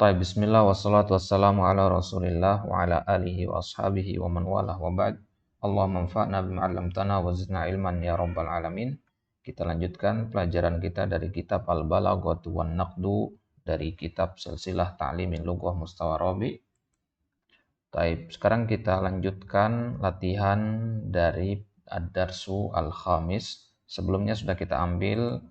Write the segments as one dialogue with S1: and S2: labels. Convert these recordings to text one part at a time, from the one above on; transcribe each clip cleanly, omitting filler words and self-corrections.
S1: Taib bismillah wassalatu wassalamu ala rasulillah wa ala alihi wa ashabihi wa man walah wa ba'd. Allahumma anfa'na bima 'allamtana wa zidna ilman ya rabbal alamin. Kita lanjutkan pelajaran kita dari kitab Al-Balaghatu wan Naqdu dari kitab Silsilah Ta'limin Lughah Mustawa Rabi. Taib, sekarang kita lanjutkan latihan dari Ad-Darsu Al-Khamis. Sebelumnya sudah kita ambil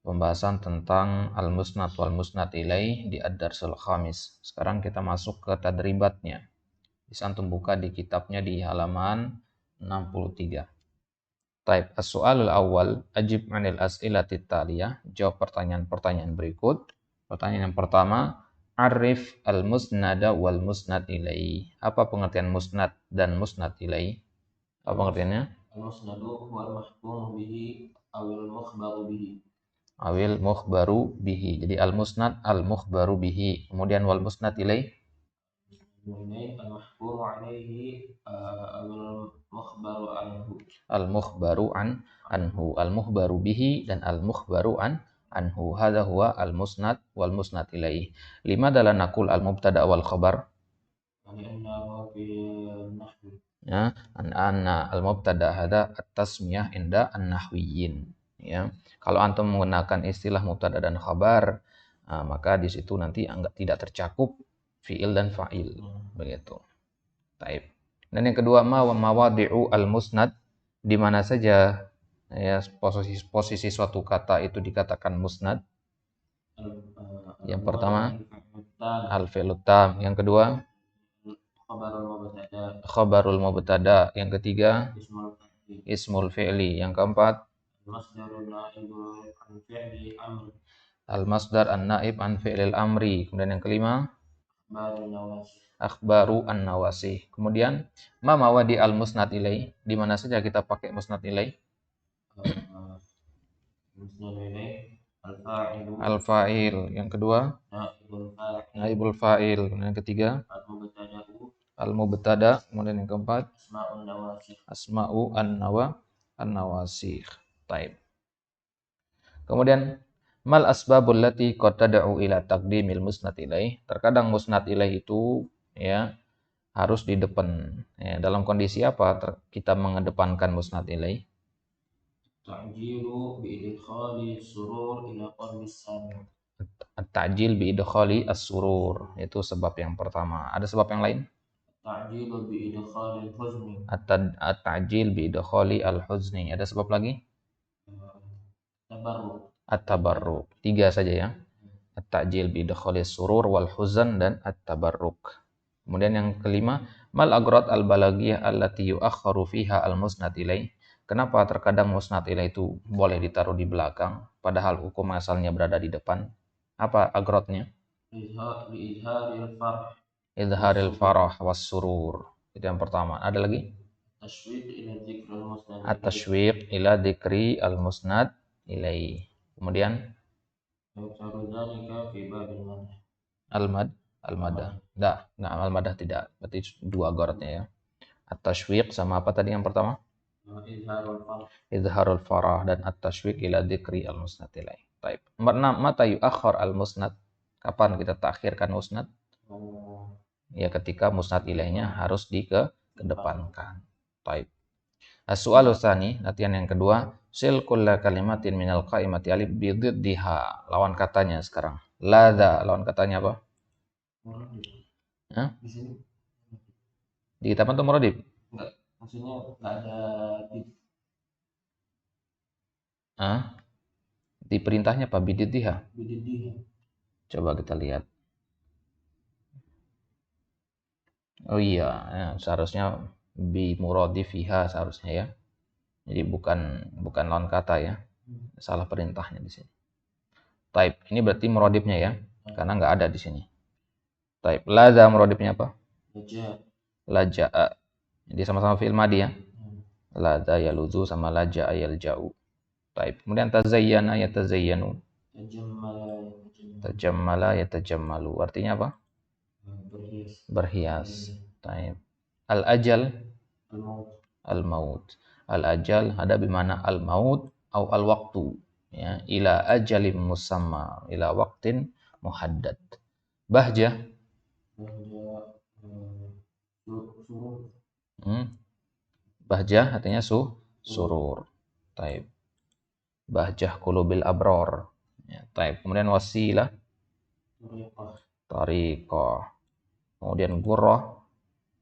S1: pembahasan tentang al-musnad wal musnad ilaih di ad-darsul khamis. Sekarang kita masuk ke tadribatnya. Bisa antum buka di kitabnya di halaman 63. Taib as-su'alul awal, ajib 'anil as'ilatit taliyah. Jawab pertanyaan-pertanyaan berikut. Pertanyaan yang pertama, arif al-musnada wal musnad ilaih. Apa pengertian musnad dan musnad ilaih? Apa pengertiannya?
S2: Al-musnadu wal mahkum bihi awil mukhbaru bihi.
S1: Awil mukhbaru bihi. Jadi al-musnad al-mukhbaru bihi. Kemudian wal musnad ilaih
S2: al-mahkum alaihi awil mukhbaru anhu.
S1: Al-mukhbaru anhu. Al-mukhbaru bihi dan al-mukhbaru anhu. Hadha huwa al-musnad wal musnad ilaih. Lima adalah nakul al-mubtada wal khabar. Ya, anna al-mubtada hada at-tasmiyah inda an-nahwiyyin. Ya. Kalau antum menggunakan istilah mubtada dan khabar, maka di situ nanti tidak tercakup fiil dan fa'il, begitu. Taib. Dan yang kedua, mawadi'u al-musnad, di mana saja ya posisi suatu kata itu dikatakan musnad. Yang pertama al-fi'lut tam, yang kedua khabarul mubtada, yang ketiga ismul fi'li, yang keempat al-masdar an-naib an fi'lil amri, kemudian yang kelima akhbaru an-nawasih. Kemudian ma mawadi al-musnad ilaih, di mana saja kita pakai musnad ilaih? Al-fa'il, yang kedua naibul fa'il, kemudian yang ketiga al-mubtada, kemudian yang keempat asma'u an-nawasih. Taib. Kemudian mal asbabul lati qad tad'u ila taqdimil musnad ilaih. Terkadang musnad ilaih itu ya harus di depan. Ya, dalam kondisi apa kita mengedepankan musnad ilaih?
S2: Ta'jilu bi idkhali surur ila qalbi sami'.
S1: At-ta'jil bi idkhali as-surur, itu sebab yang pertama. Ada sebab yang lain?
S2: Ta'jilu bi idkhali al-huzni.
S1: At-ta'jil bi idkhali al-huzni. Ada sebab lagi?
S2: Tabarruk.
S1: At-tabarruk. 3 saja ya. At-ta'jil bi idkhali surur wal huzn dan at-tabarruk. Kemudian yang kelima, mal agrad al-balaghiyah allati yu'akhkharu fiha al-musnad ilaih. Kenapa terkadang musnad ilaih itu boleh ditaruh di belakang padahal hukum asalnya berada di depan? Apa agrodnya? Izharil farah was surur. Itu yang pertama. Ada lagi? At-tashwiq ila dzikri al-musnad ilaih. Kemudian al-madah. Al-madah tidak. Berarti 2 agrodnya ya. At-tashwiq sama apa tadi yang pertama? Izharul farah dan at-tashwiq ila dzikri al-musnad ilaih. Baik. Nomor 6, mata yu'akhkhar al-musnad. Kapan kita takhirkan musnad? Ya ketika musnad ilaihnya harus dikedepankan. Baik. As-su'alu tsani, latihan yang kedua, sil kulla kalimatin minal qaimati alif bi dhiddiha. Lawan katanya sekarang. Ladza, lawan katanya apa? Hah? Di kitab itu muradib?
S2: Enggak, maksudnya enggak ada
S1: di perintahnya apa? Bididdiha. Coba kita lihat. Oh iya, ya, seharusnya bi muradifiha seharusnya ya. Jadi bukan lawan kata ya. Salah perintahnya di sini. Taib, ini berarti muradibnya ya. Karena enggak ada di sini. Taib, laza muradibnya apa? Laja'a. Jadi sama-sama fi'il madi ya. Laza yaluzu sama laja'a yalja'u. Taib. Kemudian tazayyana yatazayyanu. Tajammala yatajammalu. Artinya apa? Berhias. Taib. Al-ajal al-maut. Al-ajal ada bimana al-maut atau al-waqtu. Ya, ila ajalim musamma, ila waqtin muhaddad. Bahjah.
S2: Bahja surur.
S1: Bahjah artinya surur. Taib. Bahjah qulubil abror. Ya, taib. Kemudian wasilah,
S2: Tariqah.
S1: tariqah. Kemudian gurrah,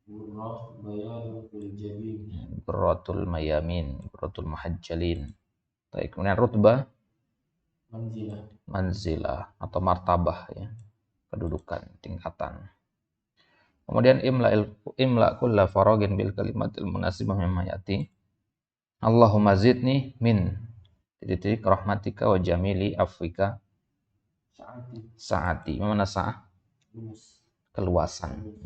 S2: Gurrah bayadun fil jabin.
S1: gurratul mayamin, gurratul muhajjalin. Taib. Kemudian rutbah,
S2: Manzilah.
S1: manzilah atau martabah ya, kedudukan, tingkatan. Kemudian imla kulla faragin bil kalimatil munasibah mimma yati. Allahumma zidni min titik rahmatika wa jamili afwika
S2: Sa'ati.
S1: saati. Mana sa'ah?
S2: Lumus.
S1: Keluasan.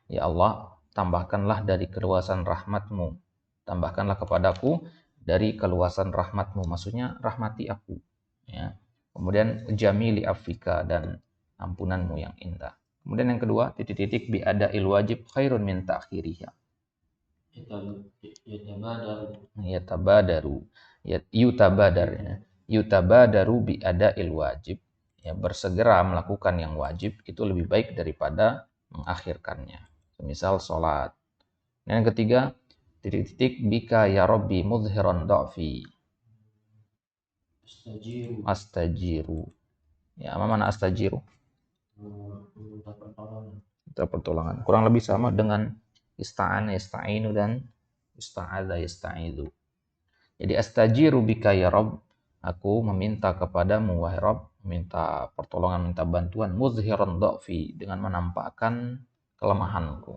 S1: Ya Allah, tambahkanlah dari keluasan rahmatmu. Tambahkanlah kepadaku dari keluasan rahmatmu. Maksudnya rahmati aku. Ya. Kemudian jamili afwika dan ampunanmu yang indah. Kemudian yang kedua, titik-titik bi ada il wajib khairun min ta'khiriha. Yatabadaru. Yutabadar. Yutabadaru bi ada il wajib. Ya, bersegera melakukan yang wajib itu lebih baik daripada mengakhirkannya. Misal sholat. Dan yang ketiga, titik-titik bika ya Rabbi mudhiran da'fi. Astajiru. Ya, apa mana astajiru? Minta pertolongan. Kurang lebih sama dengan ista'ana yasta'inu dan ista'adha yasta'idu. Jadi astajiru bika ya Rabb, aku meminta kepadamu wahai Rabb, minta pertolongan, minta bantuan, muzhiran dha'fi, dengan menampakkan kelemahanku.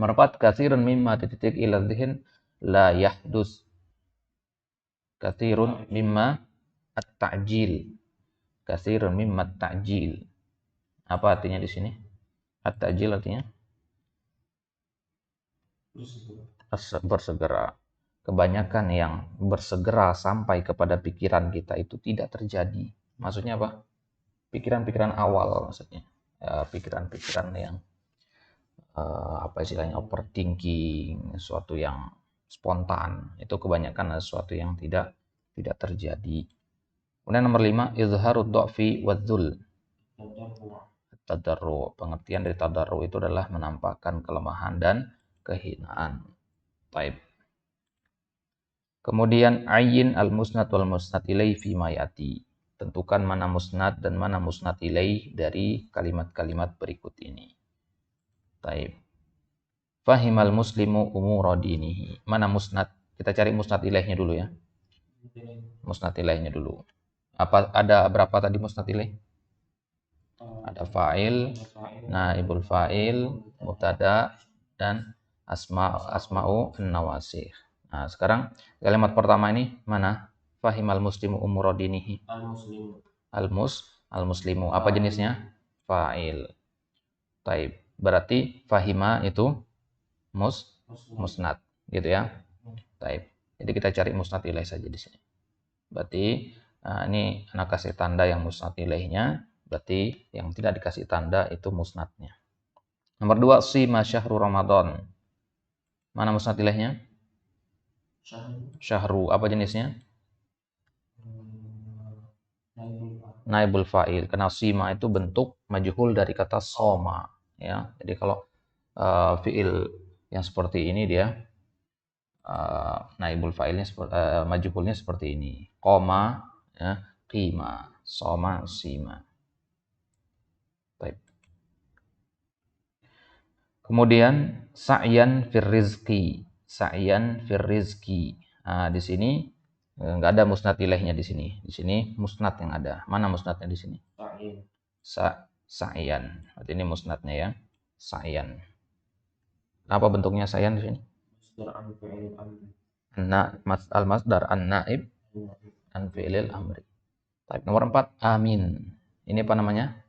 S1: Merpat katsirun mimma titik ila dzihn la yahdus. Katsirun mimma at-ta'jil. Katsirun mimma at-ta'jil. Apa artinya di sini? At-ta'jil artinya bersegera. Kebanyakan yang bersegera sampai kepada pikiran kita itu tidak terjadi. Maksudnya apa? Pikiran-pikiran awal maksudnya. Pikiran-pikiran yang apa istilahnya, overthinking, sesuatu yang spontan. Itu kebanyakan sesuatu yang tidak terjadi. Kemudian nomor 5, izharud dha'fi wadzul. Tadarru. Pengertian dari tadarru itu adalah menampakkan kelemahan dan kehinaan. Baik. Kemudian ayin al-musnad wal musnad ilaih fi mayati. Tentukan mana musnad dan mana musnad ilaih dari kalimat-kalimat berikut ini. Taib. Fahimal muslimu umura dinihi. Mana musnad? Kita cari musnad ilaihnya dulu ya. Musnad ilaihnya dulu. Ada berapa tadi musnad ilaih? Ada fa'il, naibul fa'il, mubtada, dan asma'u an-nawasih. Nah, sekarang kalimat pertama ini mana? Fahimal muslimu umura dinihi. Al-muslimu. Apa jenisnya? Fa'il. Taib. Berarti fahima itu musnad, gitu ya. Taib. Jadi kita cari musnad ilaih saja di sini. Berarti ini anak kasih tanda yang musnad ilaihnya, berarti yang tidak dikasih tanda itu musnadnya. Nomor 2, shima syahru Ramadan. Mana musnad ilaihnya? Syahru. Apa jenisnya? Naibul fa'il. Karena shima itu bentuk majhul dari kata soma, ya. Jadi kalau fi'il yang seperti ini dia naibul fa'ilnya majhulnya seperti ini. Qoma, ya, qima, soma, shima. Baik. Kemudian sa'yan fir rizqi. Sa'yan fir rizqi. Nah, di sini enggak ada musnad ilaihnya di sini. Di sini musnad yang ada. Mana musnadnya di sini? Sa'yan. Berarti ini musnadnya ya. Sa'yan. Apa bentuknya sa'yan di sini? Al-masdar an-naib an fi'lil amri. Baik, nomor 4, amin. Ini apa namanya?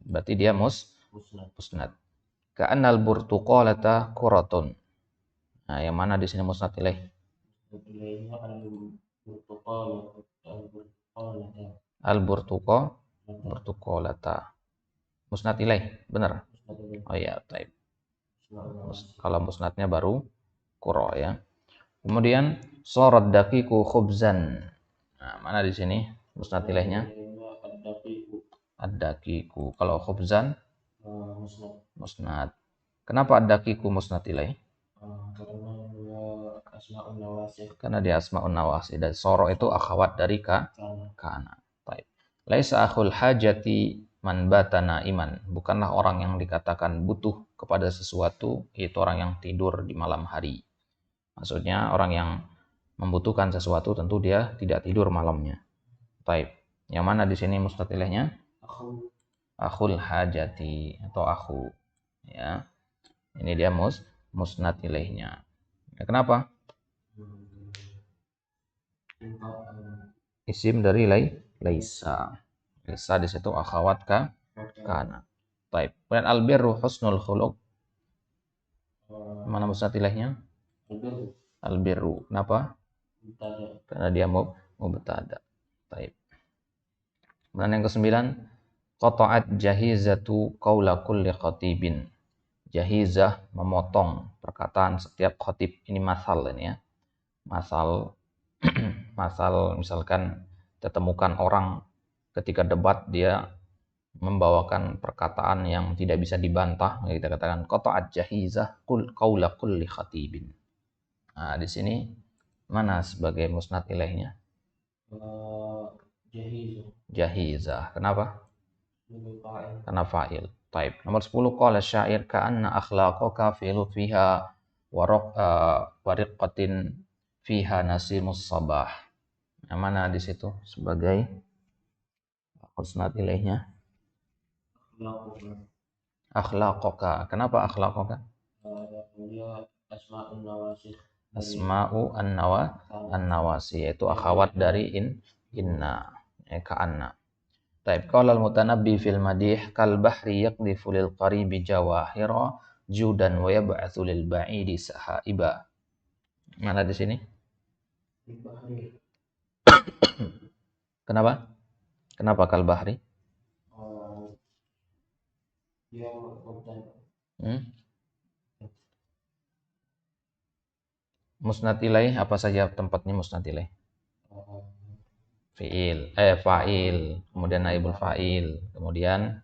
S1: Berarti dia musnad. Ka'annal burtuqalata quratun. Nah, yang mana di sini musnad ilaih? Al-burtuqalata. Musnad ilaih, benar? Oh iya, taib. Kalau musnadnya baru qura ya. Kemudian sorad daqiqu khubzan. Nah, mana di sini musnad ilaihnya? Ad-daqiqu. Kalau khubzan
S2: musnad.
S1: musnad. Kenapa ad-daqiqu musnad ilaih?
S2: Karena dia asma'un nawasih.
S1: Karena dia asma'un nawasih. Dan soro itu akhwat dari kana. Baik. Laisa akhul hajati man batana iman. Bukanlah orang yang dikatakan butuh kepada sesuatu, yaitu orang yang tidur di malam hari. Maksudnya orang yang membutuhkan sesuatu tentu dia tidak tidur malamnya. Baik. Yang mana di sini musnad ilaihnya? Akhul hajati atau akhu. Ya. Ini dia musnad ilaihnya. Ya, kenapa? Isim dari laisa. Laisa di situ akhawat kana. Baik. Kemudian albirru husnul khuluq. Mana musnad ilaihnya? Albirru. Kenapa? Karena dia mubtada. Baik. Kemudian yang ke-9, qata'at jahizatu qaula kulli khatibin. Jahizah memotong perkataan setiap khatib. Ini masal ini ya. Masal masal misalkan kita temukan orang ketika debat dia membawakan perkataan yang tidak bisa dibantah, kita katakan qata'at jahizah qaula kulli khatibin. Nah, di sini mana sebagai musnad ilaihnya? Jahizah. Kenapa? Karena fa'il. Taib. Nomor 10, qala syair ka'anna akhlaqaka fi lutfiha wa riqqatin fiha nasimus sabah. Yang mana di situ sebagai musnad ilaihnya? Akhlaqaka. Kenapa akhlaqaka?
S2: Dia asma'un nawasih.
S1: Asma'u an-nawasi, yaitu akhawat dari inna, ka'anna. Taib. Qala al-mutanabbi fil madih kal bahri yaqdhifu lil qaribi jawahira judan wa yab'atsu lil ba'idi sahaiba. Mana di sini? Kenapa? Kenapa kal bahri? Musnad ilaih apa saja tempatnya musnad ilaih? Fa'il, kemudian naibul fa'il, kemudian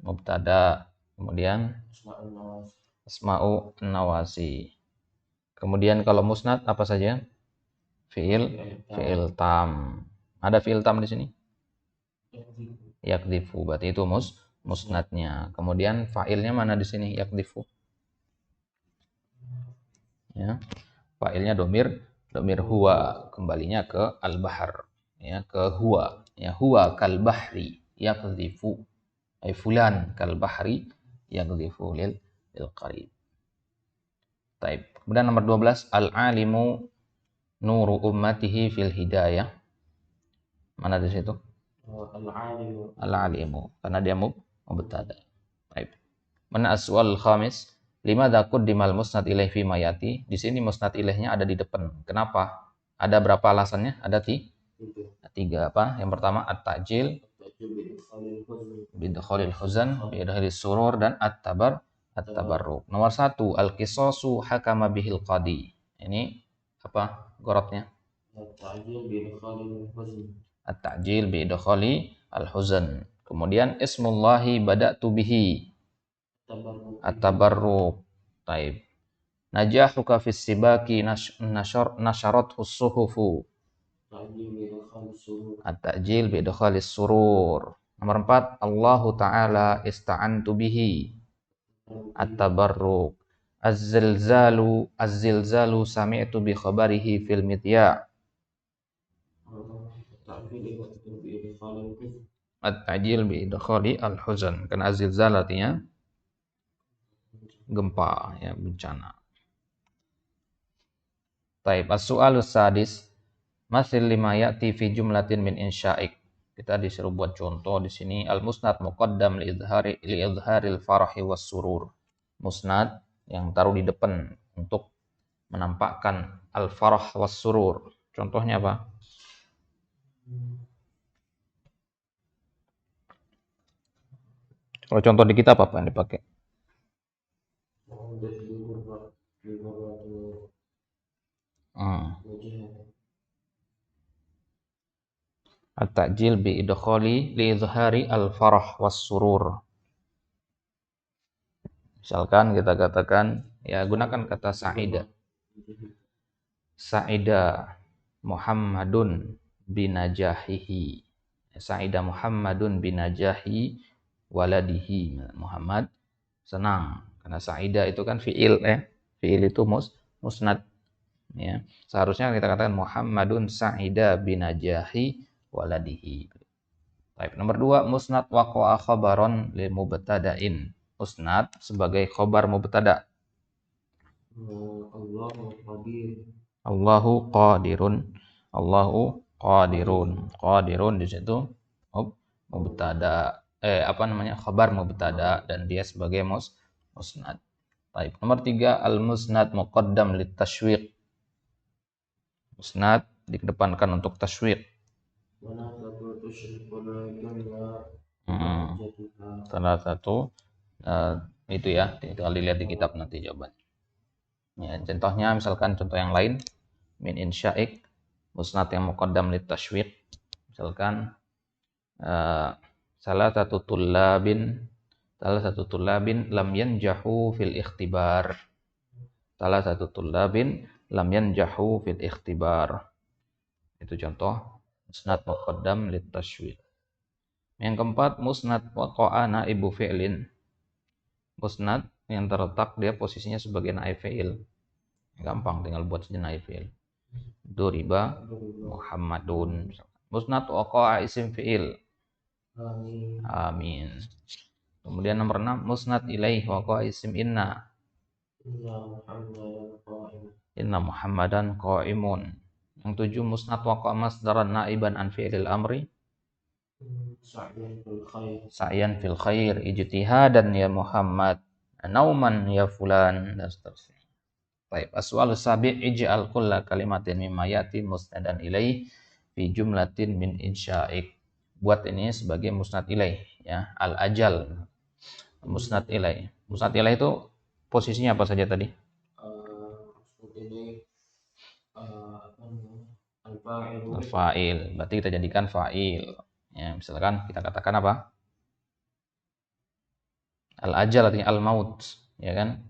S1: mubtada, kemudian asma'u nawasi. Kemudian kalau musnad apa saja? Fi'il tam. Ada fi'il tam di sini? Yakdifu, berarti itu musnadnya. Kemudian fa'ilnya mana di sini? Yakdifu. Ya. Fa'ilnya domir huwa, kembalinya ke al-bahar, ya, ke huwa, ya, huwa kal bahri yakdhifu, ay fulan kal bahri yakdhifu lil qarib. Taib. Kemudian nomor 12, al-alimu nuru ummatihi fil hidayah. Mana di situ? Al-alimu, karena dia mubtada. Taib. Mana aswal khamis, limadza quddimal musnad ilaih fi mayati. Di sini musnad ilaihnya ada di depan. Kenapa? Ada berapa alasannya? Ada tiga. Apa? Yang pertama at-ta'jil bidkhalil huzan bidkhalil surur dan at-tabarruk. Nomor 1, al-qisasu hakama bihil qadi. Ini apa gorotnya? At-ta'jil bidkhali al-huzan. Kemudian ismullahi bada'tu bihi. At-tabarruk. Taib. Najahuka fis sibaki nasyarathu suhufu. At-ta'jil bi idkhalis surur. Nomor 4, Allahu ta'ala ista'antu bihi. At-tabarruk. Az-zilzalu sami'tu bi khabarihi fil midya. At-ta'jil bi idkhali al-huzan. Karena az-zilzal artinya gempa, ya, bencana. Taib. As-su'alus sadis, mathil lima ya'ti fi jumlatin min insya'ik. Kita disuruh buat contoh di sini. Al-musnad muqaddam li idharil farahi was surur. Musnad yang taruh di depan untuk menampakkan al-farah was surur. Contohnya apa? Kalau contoh di kitab apa yang dipakai? At-ta'jil bi idkhali li izhari al-farah was surur. Misalkan kita katakan, ya gunakan kata sa'ida. Sa'ida Muhammadun binajahihi. Sa'ida Muhammadun binajahi waladihi. Muhammad senang. Karena sa'ida itu kan fi'il ya. Fi'il itu musnad. Ya. Seharusnya kita katakan Muhammadun sa'ida binajahi waladihi. Baik, nomor 2, musnad waqa'a khabaron lil mubtada'in. Musnad sebagai khabar mubtada'. Allahu qadirun. Allahu qadirun. Qadirun di situ mubtada, khabar mubtada dan dia sebagai musnad. Baik, nomor 3, al-musnad muqaddam lit tashwiq. Musnad dikedepankan untuk tashwiq. Salah satu itu ya, tinggal dilihat di kitab nanti jawaban. Ya, contohnya misalkan contoh yang lain, min insya'ik, musnad yang muqaddam lit tashwiq. Misalkan salah satu tullabin lam yanjahu fil ikhtibar. Salah satu tullabin lam yanjahu fil ikhtibar. Itu contoh musnad muqaddam lit tashwiq. Yang keempat, musnad waqa'a naibu fi'lin. Musnad yang terletak dia posisinya sebagai naib fi'il. Gampang, tinggal buat saja naib fi'il. Duriba Muhammadun. Musnad waqa'a isim fi'il. Amin. Kemudian nomor 6, musnad ilaih waqa'a isim inna. Inna Muhammadan qa'imun. Yang 7, musnad waqa'a masdaran naiban an fi'il amri. Sa'yan fil khair, ijtihadan ya Muhammad, nauman ya fulan, dan seterusnya. Baik, as-su'alus sabi' ij'al kulla kalimatin mimma ya'ti musnadan ilaih fi jumlatin min insya'ik. Buat ini sebagai musnad ilaih ya, al-ajal musnad ilaih. Musnad ilaih itu posisinya apa saja tadi? Al-fa'il. Berarti kita jadikan fa'il. Ya, misalkan kita katakan apa? Al-ajal artinya al-maut, ya kan?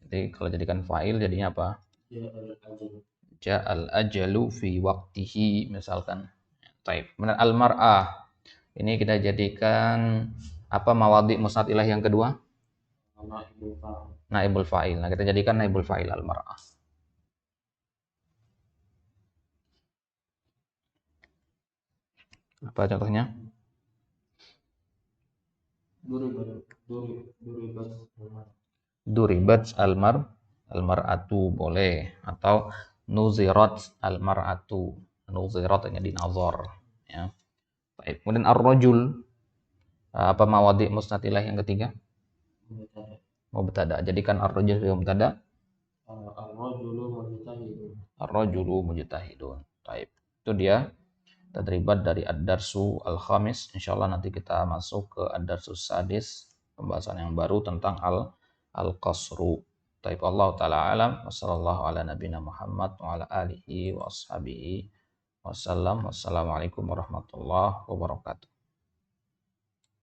S1: Jadi kalau jadikan fa'il jadinya apa? Ja'al ajalu fi waqtihi misalkan. Taib. Kemudian al-mar'ah. Ini kita jadikan apa mawadhi musnad ilaih yang kedua? Naibul fa'il. Nah, kita jadikan naibul fa'il al-mar'ah. Apa contohnya? Duribat almar'atu boleh, atau nuzirat almar'atu. Nuzirat hanya dinazar ya. Baik. Kemudian ar-rajul, apa mawadhi musnad ilaih yang ketiga? Mubtada. Jadikan ar-rajul sebagai mubtada. Ar-rajulu mujtahidun. Baik. Itu dia tadribat dari ad-darsu al-khamis. Insyaallah nanti kita masuk ke ad-darsu sadis, pembahasan yang baru tentang al-qasru. Taib, Allah taala alam, wassallallahu ala nabiyina Muhammad wa ala alihi wa ashabihi wasallam. Wassalamualaikum warahmatullahi wabarakatuh.